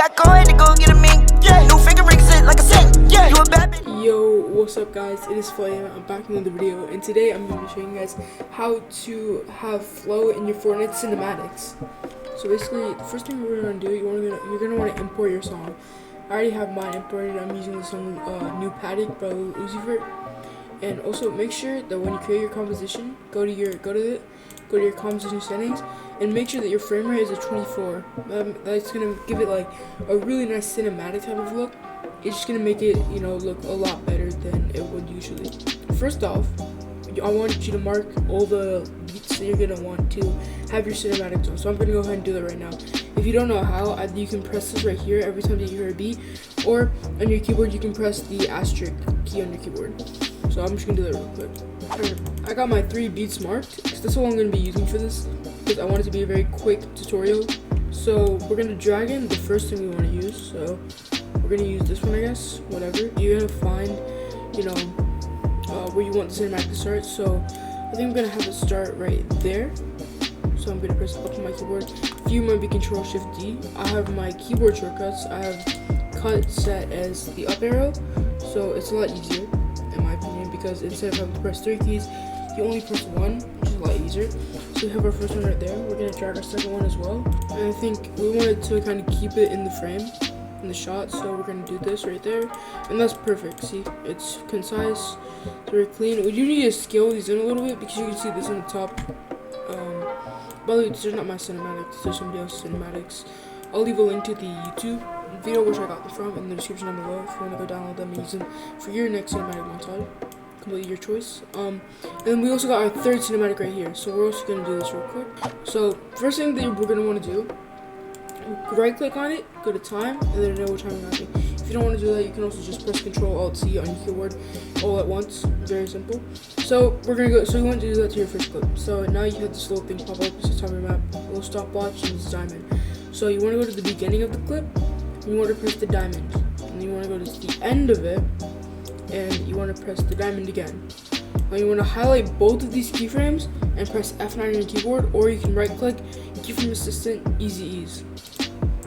got going to go get a mink. Yeah, new finger rings it like a sink. Yeah, you a bad bitch. Yo, what's up guys? It is Flowchart. I'm back in another video, and today I'm going to be showing you guys how to have flow in your Fortnite cinematics. So basically, the first thing we're going to do, you're going to want to import your song. I already have mine imported. I'm using the song New Paddock by Uzi Vert. And also make sure that when you create your composition, go to your composition settings and make sure that your frame rate is at 24. That's gonna give it like a really nice cinematic type of look. It's just gonna make it, look a lot better than it would usually. First off, I want you to mark all the beats that you're gonna want to have your cinematics on. So I'm gonna go ahead and do that right now. If you don't know how, you can press this right here every time that you hear a beat, or on your keyboard you can press the asterisk key on your keyboard. So I'm just gonna do that real quick. I got my 3 beats marked because that's all I'm gonna be using for this, because I want it to be a very quick tutorial. So we're gonna drag in the first thing we want to use. So we're gonna use this one, I guess. Whatever. You're gonna find, where you want the cinematic to start. So I think I'm gonna have it start right there. So I'm gonna press up on my keyboard. For you, might be Control Shift D. I have my keyboard shortcuts. I have cut set as the up arrow, so it's a lot easier in my opinion, because instead of having to press 3 keys, you only press 1, which is a lot easier. So we have our first one right there. We're gonna drag our second one as well, and I think we wanted to kind of keep it in the frame, in the shot. So we're gonna do this right there, and that's perfect. See, it's concise, it's very clean. We do need to scale these in a little bit because you can see this on the top. By the way, these are not my cinematics, these are somebody else's cinematics. I'll leave a link to the YouTube video which I got them from in the description down below if you want to go download them and use them for your next cinematic montage. Completely your choice. And then we also got our third cinematic right here, so we're also going to do this real quick. So first thing that we're going to want to do, right click on it, go to time, and then know what time you're having. If you don't want to do that, you can also just press Control Alt C on your keyboard all at once. Very simple. So we're gonna go. So you want to do that to your first clip. So now you have this little thing pop up. It's the time your map, a little stopwatch, and this diamond. So you want to go to the beginning of the clip, and you want to press the diamond, and you want to go to the end of it, and you want to press the diamond again. Now you want to highlight both of these keyframes and press F9 on your keyboard, or you can right click, Keyframe Assistant, Easy Ease.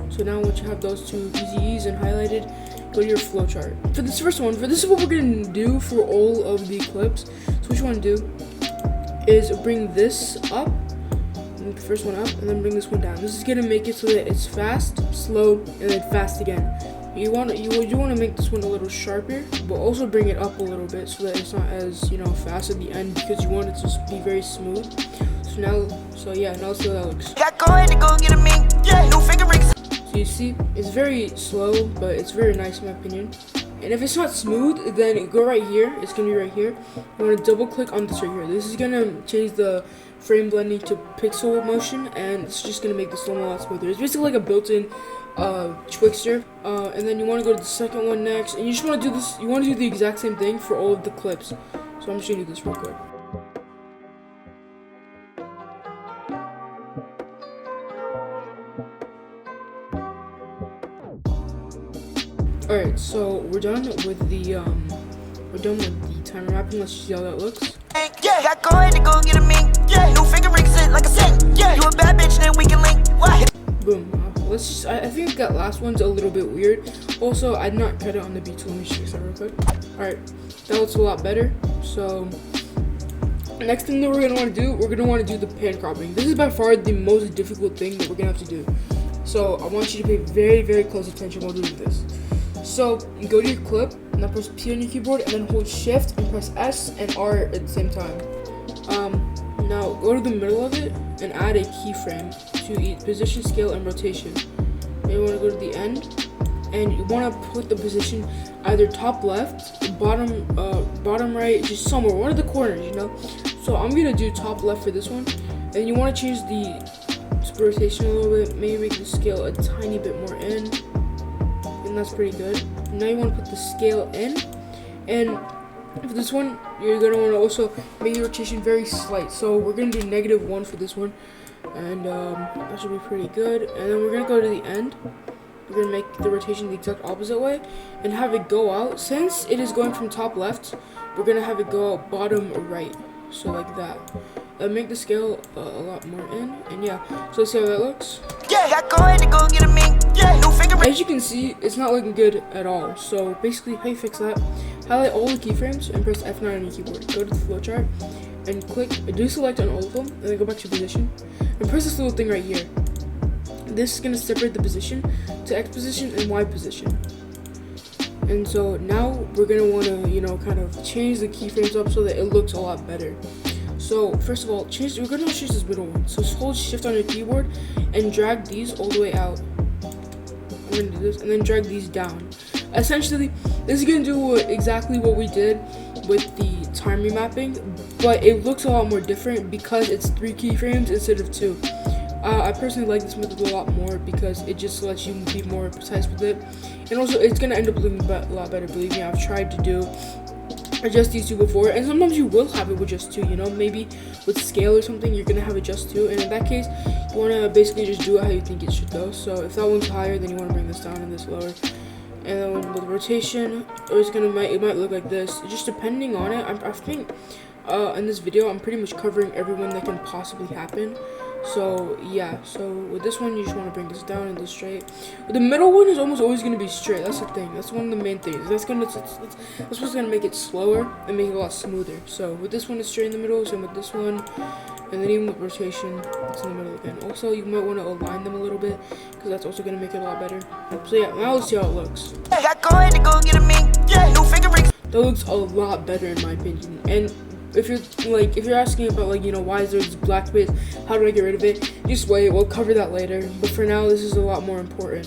So now once you have those 2 Easy Ease and highlighted, go to your flowchart. For this first one, this is what we're going to do for all of the clips. So what you want to do is bring this up, the first one up, and then bring this one down. This is going to make it so that it's fast, slow, and then fast again. You want to make this one a little sharper, but also bring it up a little bit so that it's not as fast at the end, because you want it to be very smooth. So now let's see how that looks. Got going to go get a mink. Yeah, new finger rings. So you see, it's very slow, but it's very nice in my opinion. And if it's not smooth, then go right here. It's gonna be right here. You want to double click on this right here. This is gonna change the frame blending to pixel motion, and it's just gonna make the slow-mo a lot smoother. It's basically like a built-in Twixtor. And then you want to go to the second one next, and you just want to do this. You want to do the exact same thing for all of the clips. So I'm just gonna do this real quick. Alright, so we're done with the timer mapping. Let's see how that looks. Yeah, got going to go get a mink. Yeah, new finger rings it like a sink. Yeah, you a bad bitch, then we can link. What? Boom. I think that last one's a little bit weird. Also, I did not cut it on the beat, so let me just fix that real quick. Alright, that looks a lot better. So next thing that we're gonna want to do, the pan cropping. This is by far the most difficult thing that we're gonna have to do. So I want you to pay very, very close attention while doing this. So you go to your clip, and then press P on your keyboard, and then hold Shift and press S and R at the same time. Now go to the middle of it and add a keyframe to each position, scale, and rotation. And you want to go to the end, and you want to put the position either top left, bottom right, just somewhere, one of the corners, So I'm gonna do top left for this one, and you want to change the rotation a little bit, maybe make the scale a tiny bit more in. And that's pretty good. Now you want to put the scale in, and for this one you're going to want to also make the rotation very slight. So we're going to do -1 for this one, and that should be pretty good. And then we're going to go to the end. We're going to make the rotation the exact opposite way and have it go out. Since it is going from top left, we're going to have it go out bottom right, so like that. Make the scale a lot more in, and yeah, so let's see how that looks. Yeah, got going to go get a mink. Yeah, new finger rings. as you can see, it's not looking good at all. So basically, how you fix that, highlight all the keyframes and press F9 on your keyboard. Go to the flowchart and click do select on all of them, and then go back to position and press this little thing right here. This is going to separate the position to X position and Y position. And so now we're going to want to, kind of change the keyframes up so that it looks a lot better. So first of all, we're going to change this middle one. So just hold shift on your keyboard and drag these all the way out. I'm going to do this and then drag these down. Essentially, this is going to do exactly what we did with the time remapping, but it looks a lot more different because it's 3 keyframes instead of 2. I personally like this method a lot more because it just lets you be more precise with it, and also it's gonna end up looking a lot better. Believe me, I've tried to do just these 2 before, and sometimes you will have it with just 2. Maybe with scale or something, you're gonna have it just 2, and in that case, you wanna basically just do it how you think it should go. So if that one's higher, then you wanna bring this down and this lower. And then with rotation, it might look like this, just depending on it. I think in this video, I'm pretty much covering everyone that can possibly happen. So yeah, so with this one, you just want to bring this down and this straight. But the middle one is almost always going to be straight. That's the thing. That's one of the main things. That's what's going to make it slower and make it a lot smoother. So with this one, it's straight in the middle. Same with this one. And then even with rotation, it's in the middle again. Also, you might want to align them a little bit because that's also going to make it a lot better. So yeah, now let's see how it looks. That looks a lot better in my opinion. And if you're asking about why is there this black space, how do I get rid of it, just wait, we'll cover that later. But for now, this is a lot more important.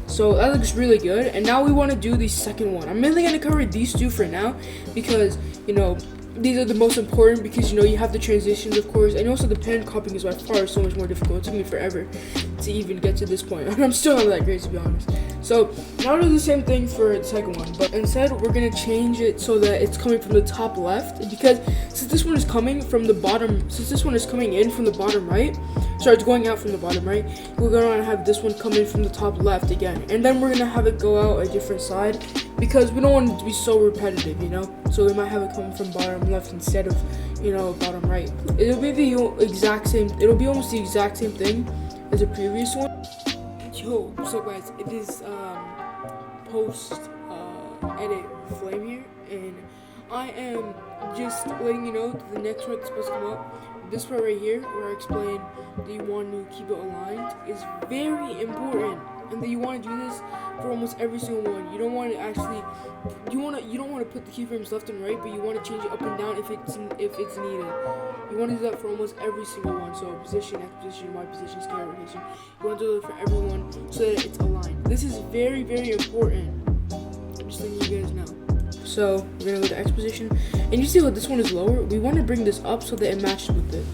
So that looks really good, and now we want to do the second one. I'm mainly going to cover these 2 for now because these are the most important because you have the transitions, of course, and also the pen copying is by far so much more difficult. It took me forever to even get to this point, and I'm still not that great, to be honest. So now we'll do the same thing for the second one, but instead we're gonna change it so that it's coming from the top left, because since this one is coming from the bottom, since this one is coming in from the bottom right, sorry, it's going out from the bottom right, we're gonna have this one come in from the top left again, and then we're gonna have it go out a different side because we don't want it to be so repetitive, so we might have it coming from bottom left instead of bottom right. It'll be the exact same, it'll be almost the exact same thing as the previous one. Yo, what's up guys, it is post edit Flame here, and I am just letting you know that the next one that's supposed to come up, this part right here where I explain that you want to keep it aligned, is very important, and that you want to do this for almost every single one. You don't want to actually, you don't want to put the keyframes left and right, but you want to change it up and down if it's needed. You want to do that for almost every single one. So position, X position, Y position, scale, rotation. You want to do it for everyone so that it's aligned. This is very, very important. I'm just letting you guys know. So we're gonna go to X position, and you see how this one is lower. We want to bring this up so that it matches with it.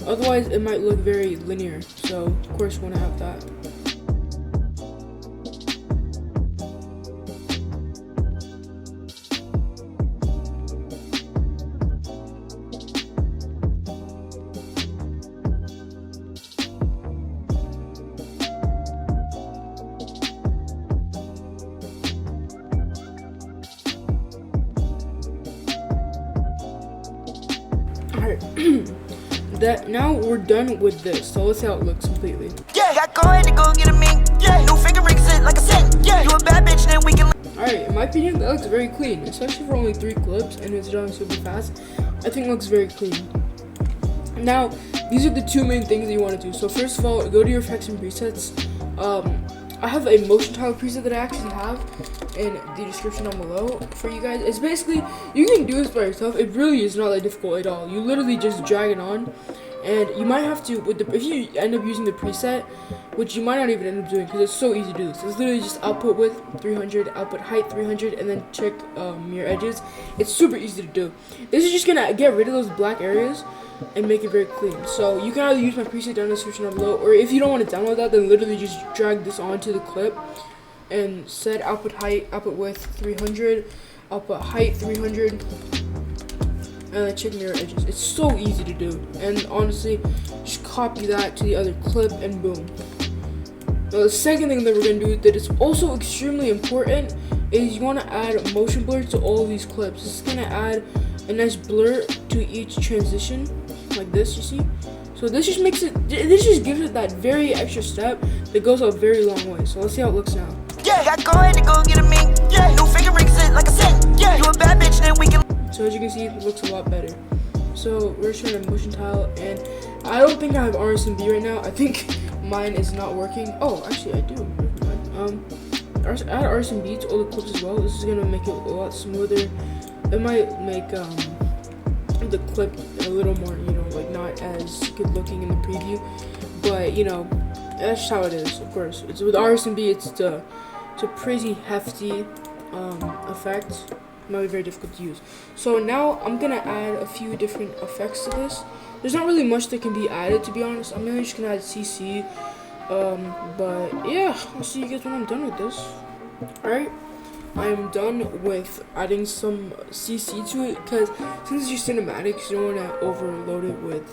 Otherwise, it might look very linear. So of course, we want to have that. That now we're done with this, so let's see how it looks completely. Yeah, go ahead and go get a mink. Yeah, new finger rings it like a saint. Yeah, you a bad bitch, then we can. Alright, in my opinion, that looks very clean, especially for only 3 clips and it's done super fast. I think it looks very clean. Now, these are the 2 main things that you want to do. So first of all, go to your effects and presets. I have a motion tile preset that I actually have in the description down below for you guys. It's basically, you can do this by yourself. It really is not that difficult at all. You literally just drag it on, and you might have to, if you end up using the preset, which you might not even end up doing because it's so easy to do this. It's literally just output width 300, output height 300, and then check your edges. It's super easy to do. This is just gonna get rid of those black areas and make it very clean. So you can either use my preset down in the description down below, or if you don't want to download that, then literally just drag this onto the clip and set output height, output width 300, output height 300, and then check mirror edges. It's so easy to do, and honestly, just copy that to the other clip and boom. Now the second thing that we're going to do that is also extremely important is you want to add motion blur to all of these clips. This is going to add a nice blur to each transition, like this, you see? So this just makes it, this just gives it that very extra step that goes a very long way. So let's see how it looks now. Yeah, I go ahead and go get a mink. Yeah, new finger rings it like a saint. Yeah, you a bad bitch, then we can. So as you can see, it looks a lot better. So we're just trying to motion tile, and I don't think I have RSMB right now. I think mine is not working. Oh, actually I do. Add RSMB to all the clips as well. This is gonna make it a lot smoother. It might make the clip a little more, you know, like not as good looking in the preview, but you know, that's just how it is. Of course, it's with RSMB. It's a pretty hefty effect. It might be very difficult to use. So now I'm gonna add a few different effects to this. There's not really much that can be added, to be honest. I'm mainly just gonna add CC. But yeah, I'll see you guys when I'm done with this. Alright, I am done with adding some CC to it, because since it's just cinematics, you don't want to overload it with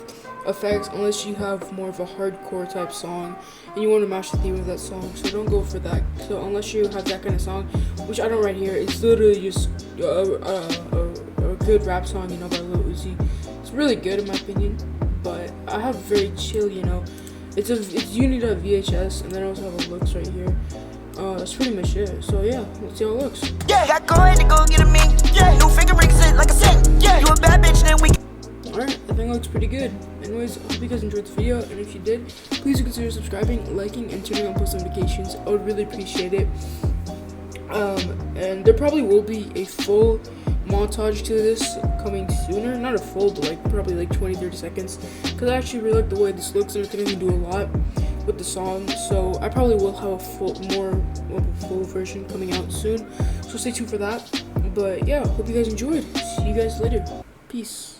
effects unless you have more of a hardcore type song and you want to match the theme of that song. So don't go for that. So unless you have that kind of song, which I don't right here, it's literally just a good rap song, you know, by Lil Uzi. It's really good in my opinion, but I have very chill, you know. It's uni.vhs, and then I also have a looks right here. That's pretty much it. So yeah, let's see how it looks. Yeah, I go ahead and go get a mink. Yeah, new finger rings it like a saint. Yeah, you a bad bitch, then we can. Alright, I think it looks pretty good. Anyways, I hope you guys enjoyed the video, and if you did, please consider subscribing, liking, and turning on post notifications. I would really appreciate it. And there probably will be a full montage to this coming sooner. Not a full, but like probably like 20-30 seconds, because I actually really like the way this looks, and it's gonna do a lot with the song. So I probably will have a full version coming out soon, so stay tuned for that. But yeah, hope you guys enjoyed. See you guys later. Peace.